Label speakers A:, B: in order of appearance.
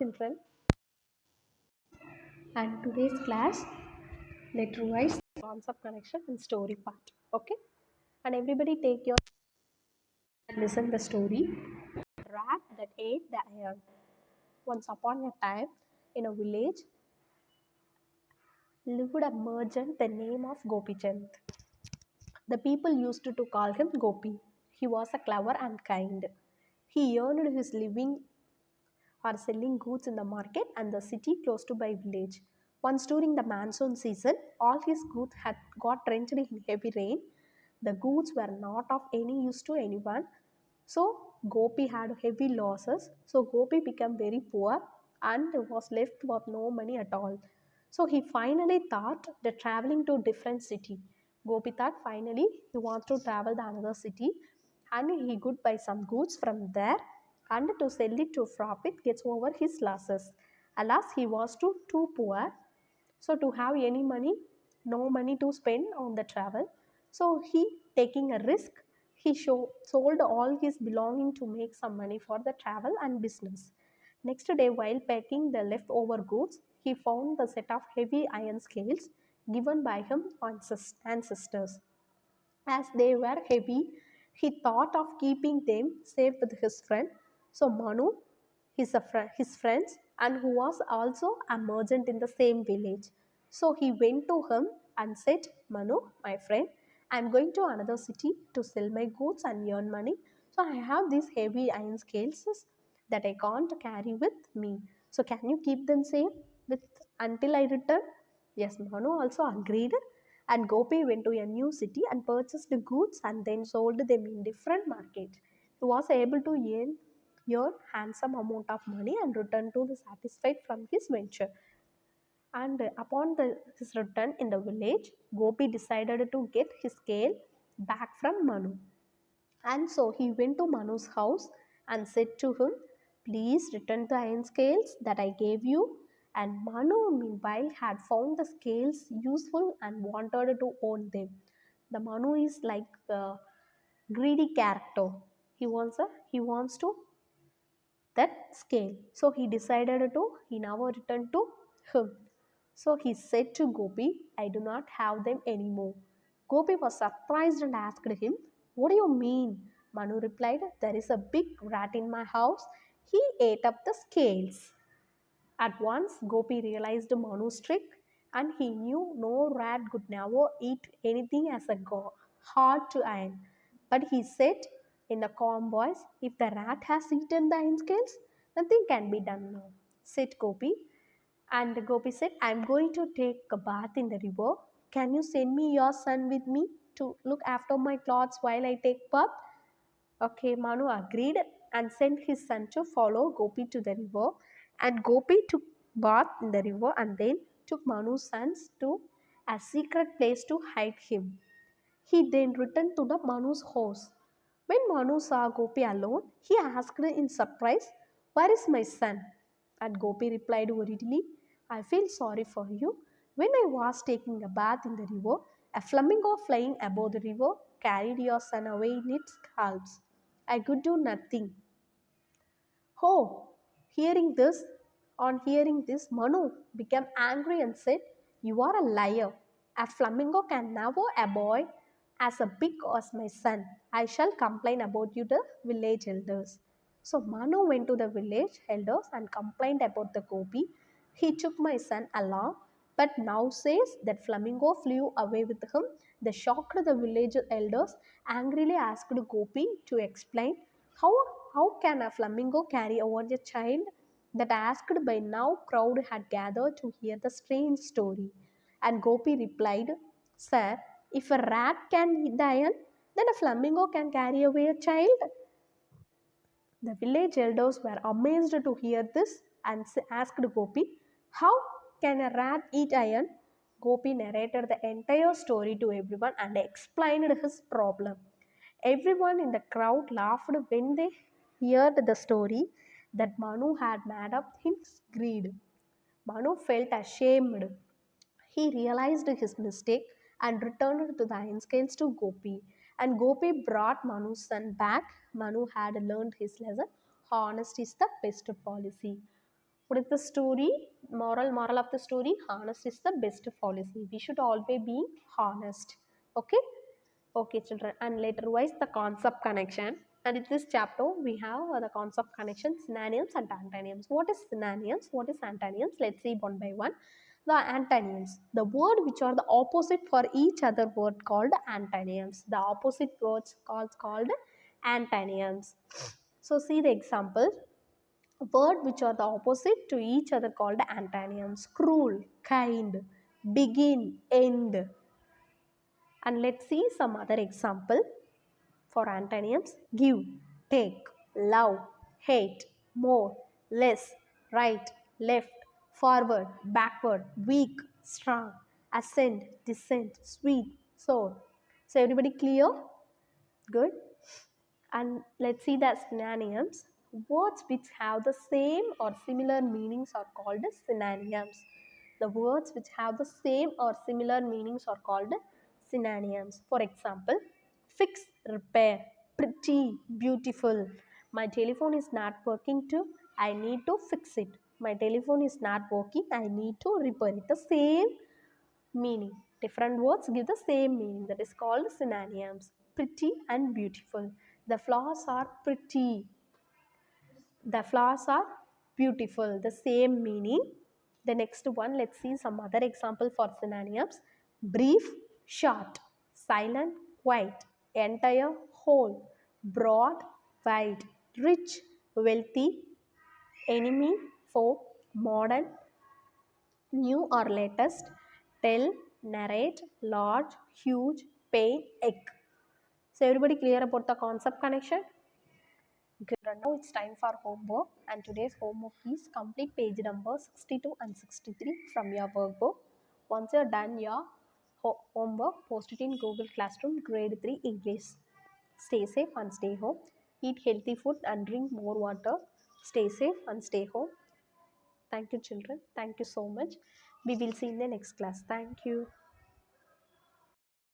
A: children, and today's class let's revise concept connection and story part. Okay, and everybody take your and listen the story. Rat that ate the iron. Once upon a time, in a village, lived a merchant the name of Gopichand. The people used to call him Gopi. He was a clever and kind. He earned his living or selling goods in the market and the city close to by village. Once during the monsoon season, all his goods had got drenched in heavy rain. The goods were not of any use to anyone. So Gopi had heavy losses. So Gopi became very poor and was left with no money at all. So he finally thought that traveling to a different city. Gopi thought finally he wants to travel to another city and he could buy some goods from there and to sell it to profit gets over his losses. Alas, he was too poor so to have any money, no money to spend on the travel. So he taking a risk, sold all his belonging to make some money for the travel and business. Next day, while packing the leftover goods, he found the set of heavy iron scales given by him ancestors. As they were heavy, he thought of keeping them safe with his friend. So Manu, his friends, and who was also a merchant in the same village. So he went to him and said, Manu, my friend, I am going to another city to sell my goods and earn money. So I have these heavy iron scales that I can't carry with me. So can you keep them safe with until I return? Yes, Manu also agreed, and Gopi went to a new city and purchased the goods and then sold them in different markets. He was able to earn handsome amount of money and return to the satisfied from his venture. And upon his return in the village, Gopi decided to get his scale back from Manu. And so he went to Manu's house and said to him, Please return the iron scales that I gave you. And Manu, meanwhile, had found the scales useful and wanted to own them. The Manu is like a greedy character. He wants to that scale. So he now returned to him. So he said to Gopi, I do not have them anymore. Gopi was surprised and asked him, What do you mean? Manu replied, There is a big rat in my house. He ate up the scales. At once, Gopi realized Manu's trick and he knew no rat could never eat anything as a hard to iron. But he said in a calm voice, If the rat has eaten the iron scales, nothing can be done now, said Gopi. And Gopi said, I am going to take a bath in the river. Can you send me your son with me to look after my clothes while I take bath? Okay, Manu agreed and sent his son to follow Gopi to the river. And Gopi took bath in the river and then took Manu's sons to a secret place to hide him. He then returned to the Manu's house. When Manu saw Gopi alone, he asked in surprise, Where is my son? And Gopi replied worriedly, I feel sorry for you. When I was taking a bath in the river, a flamingo flying above the river carried your son away in its scalps. I could do nothing. Oh, hearing this, Manu became angry and said, You are a liar. A flamingo can never a boy as a big as my son. I shall complain about you to village elders. So Manu went to the village elders and complained about the Gopi. He took my son along, but now says that flamingo flew away with him. The shocked the village elders angrily asked Gopi to explain how how can a flamingo carry over a child? That asked by now crowd had gathered to hear the strange story. And Gopi replied, Sir, if a rat can eat the iron, then a flamingo can carry away a child. The village elders were amazed to hear this and asked Gopi, How can a rat eat iron? Gopi narrated the entire story to everyone and explained his problem. Everyone in the crowd laughed when they heard the story that Manu had made up his greed. Manu felt ashamed. He realized his mistake and returned to the iron scales to Gopi. And Gopi brought Manu's son back. Manu had learned his lesson. Honesty is the best policy. What is the story? Moral of the story: honest is the best policy. We should always be honest. Okay. Okay, children. And later wise the concept connection. And in this chapter we have the concept connection, synonyms and antonyms. What is synonyms? What is antonyms? Let's see one by one. The antonyms, the word which are the opposite for each other word called antonyms. The opposite words called antonyms. So see the example. Word which are the opposite to each other called antonyms: cruel, kind, begin, end. And let's see some other example for antonyms: give, take, love, hate, more, less, right, left, forward, backward, weak, strong, ascend, descend, sweet, sour. So everybody clear? Good. And let's see the synonyms. Words which have the same or similar meanings are called synonyms. The words which have the same or similar meanings are called synonyms. For example, fix, repair, pretty, beautiful. My telephone is not working too. I need to fix it. My telephone is not working. I need to repair it. The same meaning. Different words give the same meaning. That is called synonyms. Pretty and beautiful. The flowers are pretty. The flowers are beautiful. The same meaning. The next one, let's see some other example for synonyms. Brief, short, silent, quiet, entire, whole, broad, wide, rich, wealthy, enemy, foe, modern, new or latest, tell, narrate, large, huge, pain, egg. So everybody clear about the concept connection? Good. Now it's time for homework, and today's homework is complete page number 62 and 63 from your workbook. Once you're done your homework, post it in Google Classroom Grade 3 English. Stay safe and stay home. Eat healthy food and drink more water. Stay safe and stay home. Thank you, children. Thank you so much. We will see in the next class. Thank you.